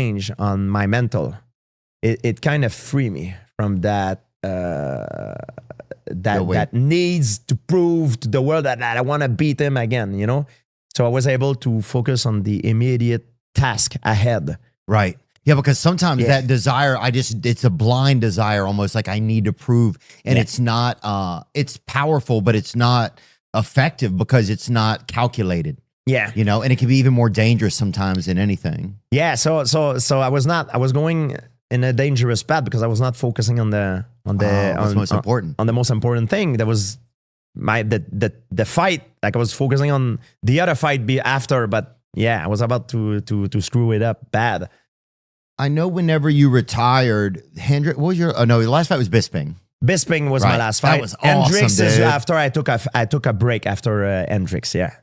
change on my mental. It kind of freed me from that that needs to prove to the world that I want to beat him again, you know? So I was able to focus on the immediate task ahead. Right. Yeah, because sometimes that desire, it's a blind desire, almost like I need to prove. And it's not, it's powerful, but it's not effective because it's not calculated. Yeah. You know, and it can be even more dangerous sometimes than anything. Yeah. So I was going in a dangerous path because I was not focusing on the most important. On the most important thing. That was the fight. Like I was focusing on the other fight after, but yeah, I was about to screw it up bad. I know whenever you retired, Hendricks, what was your, oh no, the last fight was Bisping. Bisping was my last fight. That was awesome, Hendricks dude. is after I took a break after Hendricks, yeah.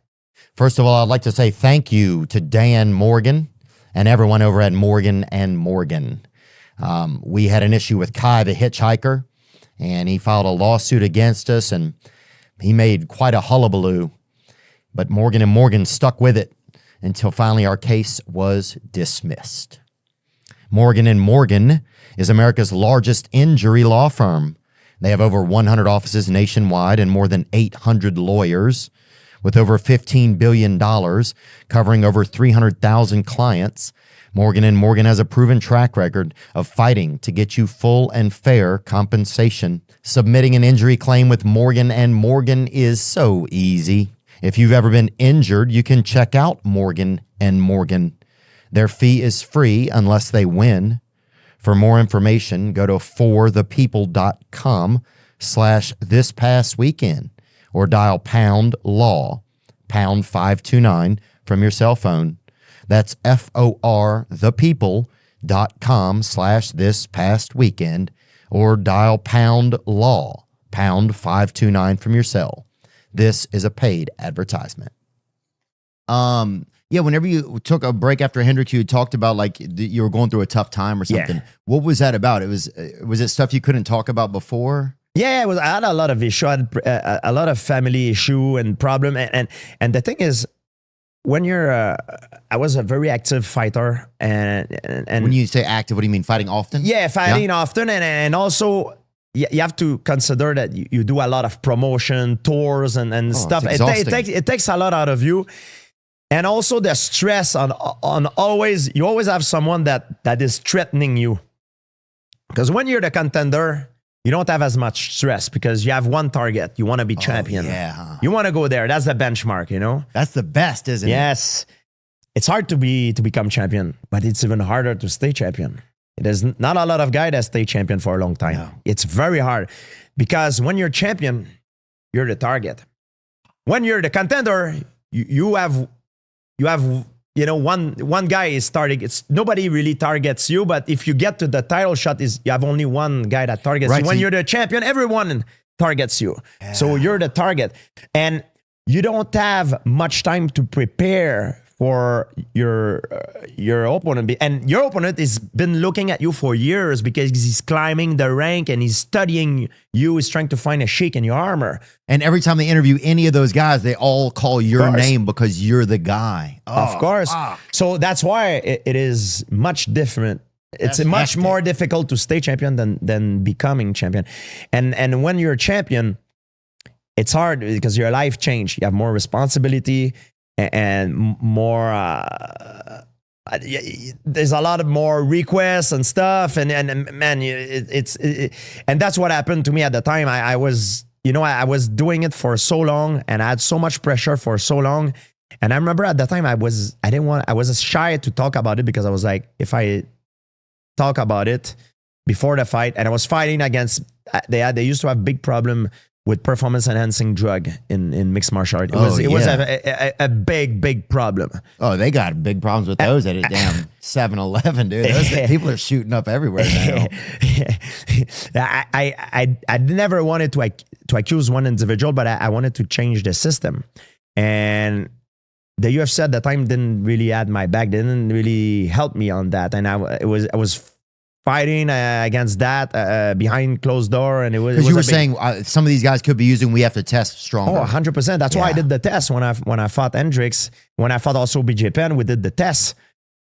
First of all, I'd like to say thank you to Dan Morgan and everyone over at Morgan & Morgan. We had an issue with Kai the hitchhiker, and he filed a lawsuit against us, and he made quite a hullabaloo. But Morgan & Morgan stuck with it until finally our case was dismissed. Morgan & Morgan is America's largest injury law firm. They have over 100 offices nationwide and more than 800 lawyers with over $15 billion, covering over 300,000 clients. Morgan & Morgan has a proven track record of fighting to get you full and fair compensation. Submitting an injury claim with Morgan & Morgan is so easy. If you've ever been injured, you can check out Morgan & Morgan. Their fee is free unless they win. For more information, go to forthepeople.com/thispastweekend or dial #law, #529 from your cell phone. That's forthepeople.com/thispastweekend or dial #law, #529 from your cell. This is a paid advertisement. Yeah, whenever you took a break after Hendricks, you had talked about like you were going through a tough time or something. Yeah. What was that about? Was it stuff you couldn't talk about before? Yeah, I had a lot of issue, a lot of family issue and problem, and the thing is, when you're, I was a very active fighter, and when you say active, what do you mean? Fighting often? Yeah, fighting often, and also you have to consider that you do a lot of promotion tours and stuff. It takes a lot out of you. And also the stress on always, you always have someone that is threatening you. Because when you're the contender, you don't have as much stress because you have one target. You want to be champion. Yeah. You want to go there. That's the benchmark, you know? That's the best, isn't it? Yes. It's hard to become champion, but it's even harder to stay champion. There's not a lot of guys that stay champion for a long time. No. It's very hard because when you're champion, you're the target. When you're the contender, you have one guy is targeting. It's nobody really targets you, but if you get to the title shot, you have only one guy that targets you. When you're the champion, everyone targets you. Yeah. So you're the target, and you don't have much time to prepare for your opponent. And your opponent has been looking at you for years because he's climbing the rank and he's studying you. He's trying to find a shake in your armor. And every time they interview any of those guys, they all call your name because you're the guy. Of course. So that's why it is much different. It's much more difficult to stay champion than becoming champion. And when you're a champion, it's hard because your life changed. You have more responsibility and more there's a lot of more requests and stuff, and man, and that's what happened to me at the time. I was doing it for so long, and I had so much pressure for so long. And I remember at the time I was shy to talk about it because I was like, if I talk about it before the fight, and I was fighting against, they used to have big problem with performance enhancing drug in mixed martial art. It was a big problem. Oh, they got big problems with those at a damn 7-Eleven, dude. Those people are shooting up everywhere now. I never wanted to accuse one individual, but I wanted to change the system. And the UFC at the time didn't really add my back. They didn't really help me on that. And I was fighting against that behind closed door, and it was because you were saying some of these guys could be using. We have to test stronger. Oh, 100%. That's why I did the test when I fought Hendricks. When I fought also BJ Penn, we did the test,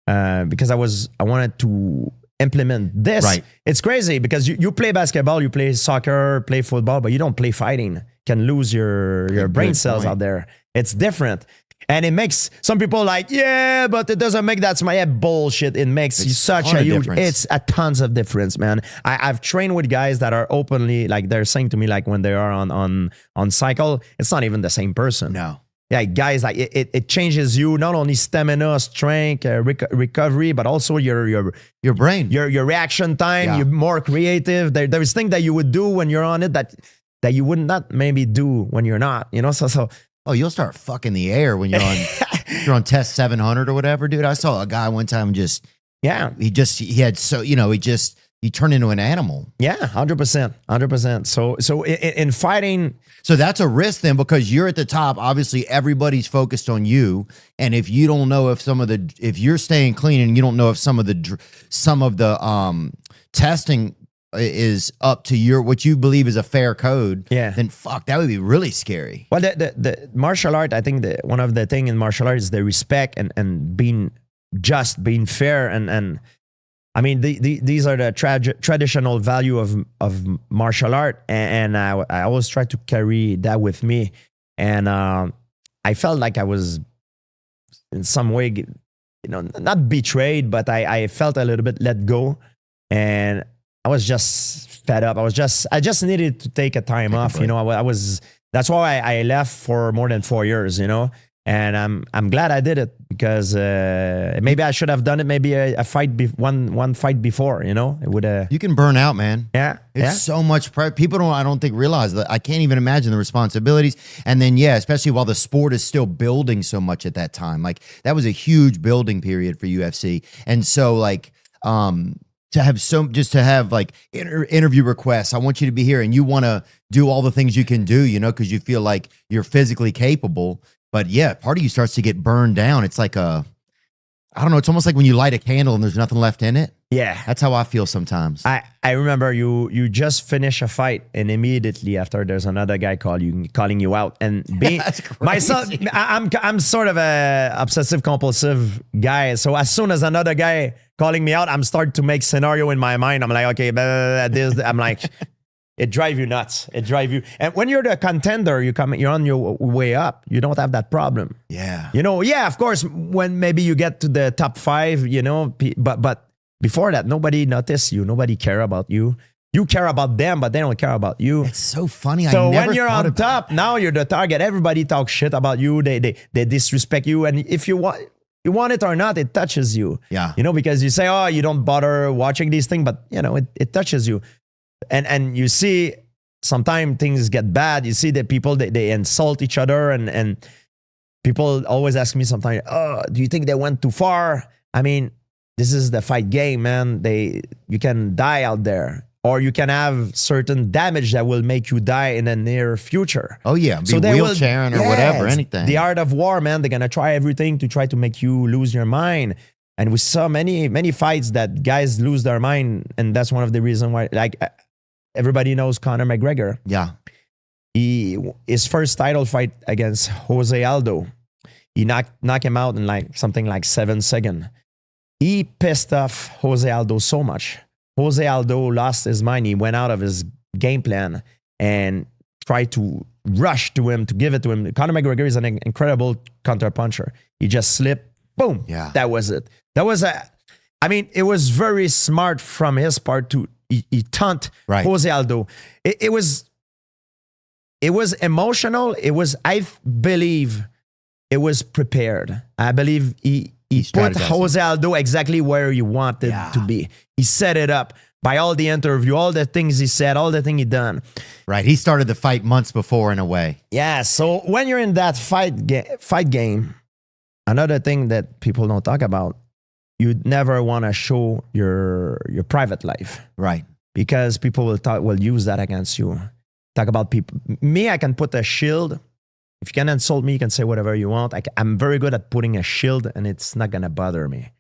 because I wanted to implement this. Right. It's crazy because you play basketball, you play soccer, play football, but you don't play fighting. You can lose your brain cells point. out there. It's different. And it makes some people like, yeah, but it doesn't make that my bullshit. It makes such a huge, it's a tons of difference, man. I've trained with guys that are openly like they're saying to me like when they are on cycle, it's not even the same person. No. Yeah, guys, like it changes you not only stamina, strength, recovery, but also your brain, your reaction time. Yeah. You're more creative. There's things that you would do when you're on it that you would not maybe do when you're not. You know, so. Oh, you'll start fucking the air when you're on you're on test 700 or whatever, dude. I saw a guy one time he turned into an animal. Yeah, 100%. So in fighting, so that's a risk then because you're at the top. Obviously, everybody's focused on you, and if you don't know if you're staying clean and you don't know if some of the testing is up to what you believe is a fair code, then fuck, that would be really scary. Well, the martial art, I think one of the thing in martial art is the respect and being just, being fair, and I mean these are the traditional value of martial art, and I always try to carry that with me, and I felt like I was in some way, you know, not betrayed, but I felt a little bit let go, and I was just fed up. I just needed to take a time off. You know, I was. That's why I left for more than 4 years. You know, and I'm glad I did it because maybe I should have done it. Maybe a fight, one fight before. You know, it would. You can burn out, man. Yeah, it's so much. People I don't think realize that. I can't even imagine the responsibilities. And then especially while the sport is still building so much at that time. Like that was a huge building period for UFC, and so like. To have like interview requests. I want you to be here, and you want to do all the things you can do, you know, because you feel like you're physically capable. But yeah, part of you starts to get burned down. It's like I don't know. It's almost like when you light a candle and there's nothing left in it. Yeah, that's how I feel sometimes. I remember you just finish a fight, and immediately after there's another guy calling you out, and being myself, I'm sort of a obsessive compulsive guy. So as soon as another guy calling me out, I'm starting to make scenario in my mind. I'm like, okay, I'm like, it drives you nuts. It drives you. And when you're the contender, you're on your way up. You don't have that problem. Yeah. You know, yeah, of course, when maybe you get to the top 5, you know, but before that, nobody noticed you. Nobody care about you. You care about them, but they don't care about you. It's so funny. So when you're on top, now you're the target. Everybody talks shit about you. They disrespect you. And if you want it or not, it touches you. Yeah. You know, because you say, oh, you don't bother watching these things, but you know, it touches you. And you see sometimes things get bad. You see that people, they insult each other, and people always ask me sometimes, oh, do you think they went too far? I mean, this is the fight game, man. You can die out there, or you can have certain damage that will make you die in the near future. Oh yeah, wheelchairing or whatever, anything. The art of war, man. They're gonna try everything to try to make you lose your mind. And we saw many fights that guys lose their mind, and that's one of the reasons why. Like everybody knows Conor McGregor. Yeah, his first title fight against Jose Aldo, he knocked him out in like something like 7 seconds. He pissed off Jose Aldo so much. Jose Aldo lost his mind. He went out of his game plan and tried to rush to him, to give it to him. Conor McGregor is an incredible counterpuncher. He just slipped, boom. Yeah. That was it. It was very smart from his part to he taunt Jose Aldo. It was emotional. I believe it was prepared. I believe he put Jose Aldo exactly where he wanted to be. He set it up by all the interview, all the things he said, all the things he done. Right. He started the fight months before in a way. Yeah. So when you're in that fight game, another thing that people don't talk about, you never want to show your private life. Right. Because people will use that against you. Talk about people. Me, I can put a shield. If you can insult me, you can say whatever you want. I'm very good at putting a shield, and it's not going to bother me.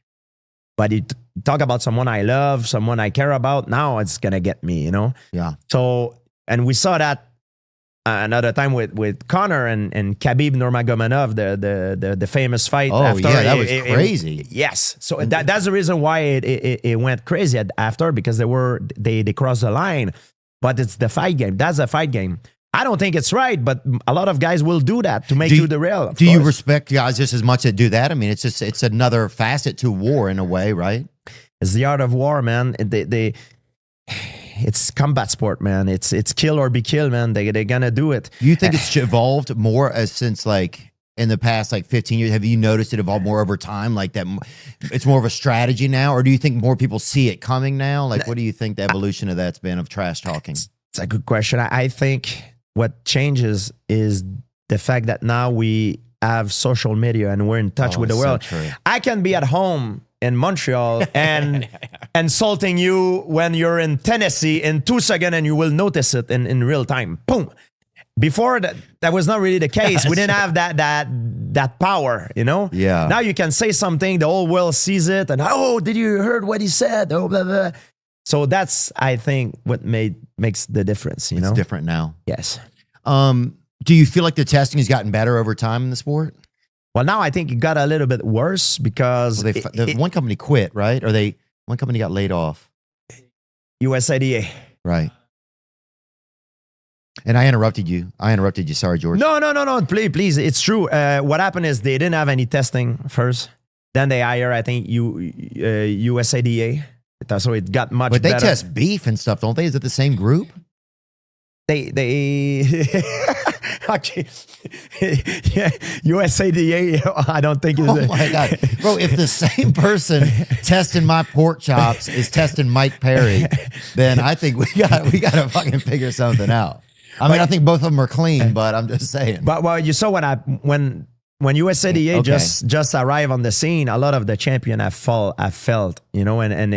But you talk about someone I love, someone I care about, now it's going to get me, you know? Yeah. So, and we saw that another time with Conor and Khabib Nurmagomedov, the famous fight. Oh, after yeah, that was crazy. Yes, so that's the reason why it went crazy after, because they crossed the line. But it's the fight game. That's a fight game. I don't think it's right, but a lot of guys will do that to make you the real. Do you respect guys just as much that do that? I mean, it's another facet to war in a way, right? It's the art of war, man. It's combat sport, man. It's kill or be killed, man. They're gonna do it. Do you think it's evolved more since like in the past like 15 years? Have you noticed it evolve more over time? Like that, it's more of a strategy now, or do you think more people see it coming now? Like, what do you think the evolution of that's been of trash talking? It's a good question. I think what changes is the fact that now we have social media and we're in touch with the world. So I can be at home in Montreal and insulting you when you're in Tennessee in 2 seconds, and you will notice it in real time. Boom. Before that was not really the case. We didn't have that power, you know? Yeah. Now you can say something, the whole world sees it, and oh, did you heard what he said? Oh, blah, blah. So that's, I think, what makes the difference, you know? It's different now. Yes. Do you feel like the testing has gotten better over time in the sport? Well, now I think it got a little bit worse because one company quit, right? Or one company got laid off. USADA. Right. And I interrupted you. Sorry, George. No. Please. It's true. What happened is they didn't have any testing first. Then they hire, I think, USADA. So it got much better. But they test beef and stuff, don't they? Is it the same group? They okay. Yeah, USADA, I don't think it's Oh my God. Bro, if the same person testing my pork chops is testing Mike Perry, then I think we got to fucking figure something out. I mean, I think both of them are clean, but I'm just saying. But well, you saw when USADA just arrived on the scene, a lot of the champion have felt, you know, and